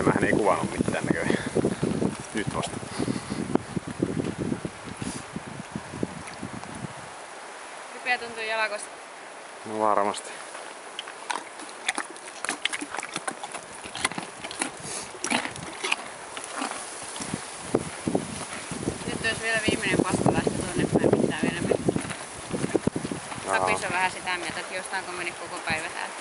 silmähän ei kuvannut mitään näköjään. Nyt vasta. Kipeä tuntuu jalakossa. No varmasti. Nyt olisi vielä viimeinen paskalähtö tuonne päin, pitää vielä mennä. Papis on vähän sitä mieltä, että jostainko meni koko päivä täällä.